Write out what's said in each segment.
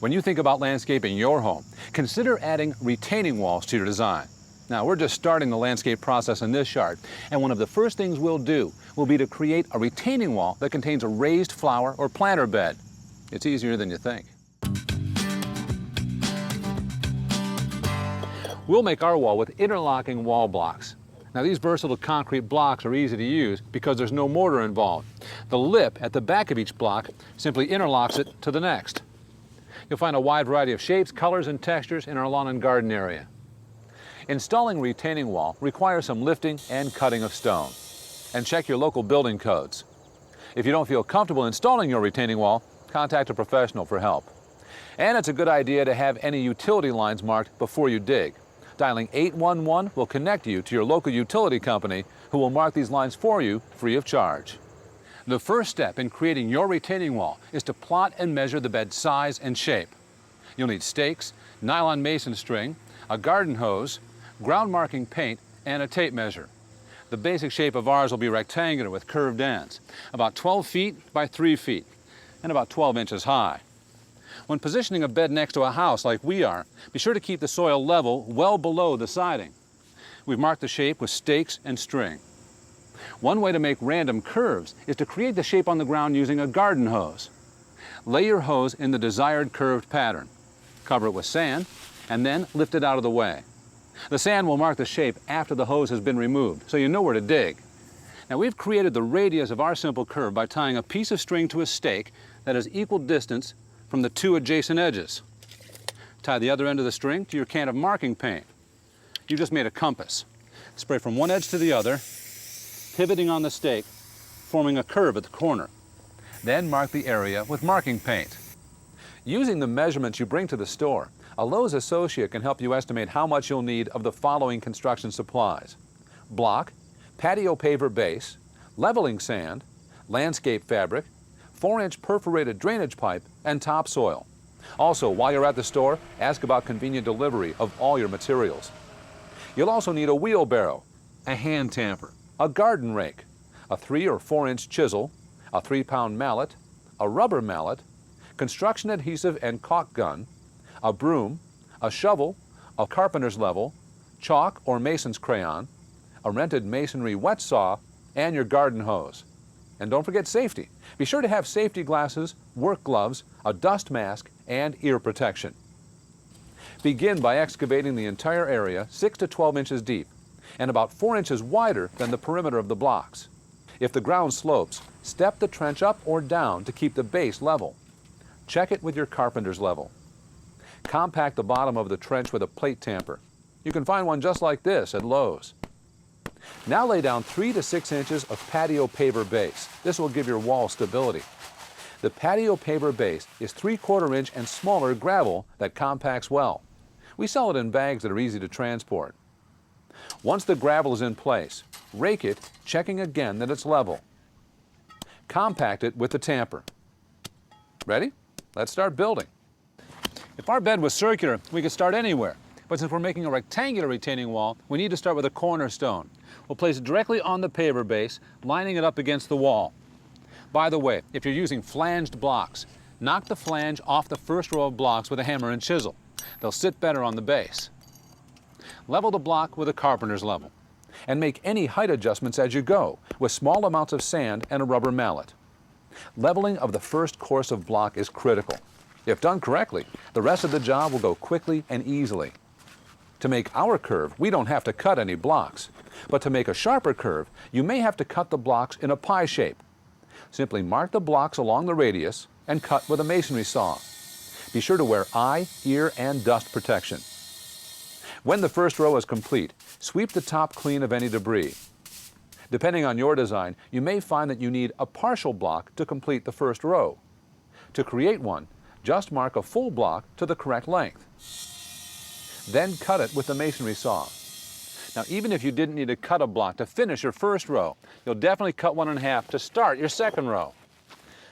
When you think about landscaping your home, consider adding retaining walls to your design. Now, we're just starting the landscape process in this yard, and one of the first things we'll do will be to create a retaining wall that contains a raised flower or planter bed. It's easier than you think. We'll make our wall with interlocking wall blocks. Now, these versatile concrete blocks are easy to use because there's no mortar involved. The lip at the back of each block simply interlocks it to the next. You'll find a wide variety of shapes, colors, and textures in our lawn and garden area. Installing retaining wall requires some lifting and cutting of stone. And check your local building codes. If you don't feel comfortable installing your retaining wall, contact a professional for help. And it's a good idea to have any utility lines marked before you dig. Dialing 811 will connect you to your local utility company, who will mark these lines for you free of charge. The first step in creating your retaining wall is to plot and measure the bed size and shape. You'll need stakes, nylon mason string, a garden hose, ground marking paint, and a tape measure. The basic shape of ours will be rectangular with curved ends, about 12 feet by 3 feet, and about 12 inches high. When positioning a bed next to a house like we are, be sure to keep the soil level well below the siding. We've marked the shape with stakes and string. One way to make random curves is to create the shape on the ground using a garden hose. Lay your hose in the desired curved pattern. Cover it with sand, and then lift it out of the way. The sand will mark the shape after the hose has been removed, so you know where to dig. Now, we've created the radius of our simple curve by tying a piece of string to a stake that is equal distance from the two adjacent edges. Tie the other end of the string to your can of marking paint. You just made a compass. Spray from one edge to the other, pivoting on the stake, forming a curve at the corner. Then mark the area with marking paint. Using the measurements you bring to the store, a Lowe's associate can help you estimate how much you'll need of the following construction supplies: block, patio paver base, leveling sand, landscape fabric, 4-inch perforated drainage pipe, and topsoil. Also, while you're at the store, ask about convenient delivery of all your materials. You'll also need a wheelbarrow, a hand tamper, a garden rake, a 3 or 4-inch chisel, a 3-pound mallet, a rubber mallet, construction adhesive and caulk gun, a broom, a shovel, a carpenter's level, chalk or mason's crayon, a rented masonry wet saw, and your garden hose. And don't forget safety. Be sure to have safety glasses, work gloves, a dust mask, and ear protection. Begin by excavating the entire area 6 to 12 inches deep and about 4 inches wider than the perimeter of the blocks. If the ground slopes, step the trench up or down to keep the base level. Check it with your carpenter's level. Compact the bottom of the trench with a plate tamper. You can find one just like this at Lowe's. Now lay down 3 to 6 inches of patio paver base. This will give your wall stability. The patio paver base is 3/4 inch and smaller gravel that compacts well. We sell it in bags that are easy to transport. Once the gravel is in place, rake it, checking again that it's level. Compact it with the tamper. Ready? Let's start building. If our bed was circular, we could start anywhere. But since we're making a rectangular retaining wall, we need to start with a cornerstone. We'll place it directly on the paver base, lining it up against the wall. By the way, if you're using flanged blocks, knock the flange off the first row of blocks with a hammer and chisel. They'll sit better on the base. Level the block with a carpenter's level, and make any height adjustments as you go with small amounts of sand and a rubber mallet. Leveling of the first course of block is critical. If done correctly, the rest of the job will go quickly and easily. To make our curve, we don't have to cut any blocks. But to make a sharper curve, you may have to cut the blocks in a pie shape. Simply mark the blocks along the radius and cut with a masonry saw. Be sure to wear eye, ear, and dust protection. When the first row is complete, sweep the top clean of any debris. Depending on your design, you may find that you need a partial block to complete the first row. To create one, just mark a full block to the correct length. Then cut it with the masonry saw. Now, even if you didn't need to cut a block to finish your first row, you'll definitely cut one in half to start your second row,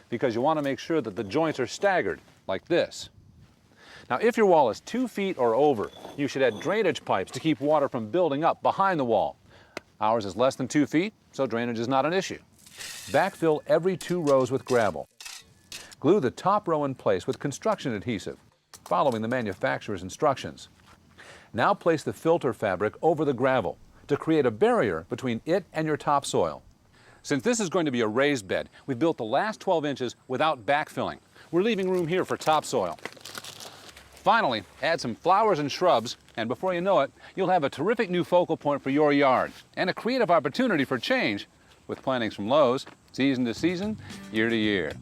because you want to make sure that the joints are staggered, like this. Now, if your wall is 2 feet or over, you should add drainage pipes to keep water from building up behind the wall. Ours is less than 2 feet, so drainage is not an issue. Backfill every 2 rows with gravel. Glue the top row in place with construction adhesive. following the manufacturer's instructions. Now place the filter fabric over the gravel to create a barrier between it and your topsoil. Since this is going to be a raised bed, we've built the last 12 inches without backfilling. We're leaving room here for topsoil. Finally, add some flowers and shrubs, and before you know it, you'll have a terrific new focal point for your yard and a creative opportunity for change with plantings from Lowe's, season to season, year to year.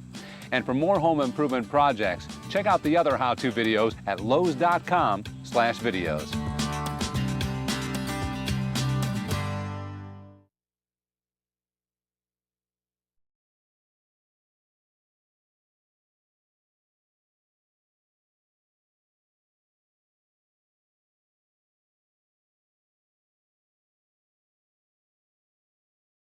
And for more home improvement projects, check out the other how-to videos at lowes.com/videos.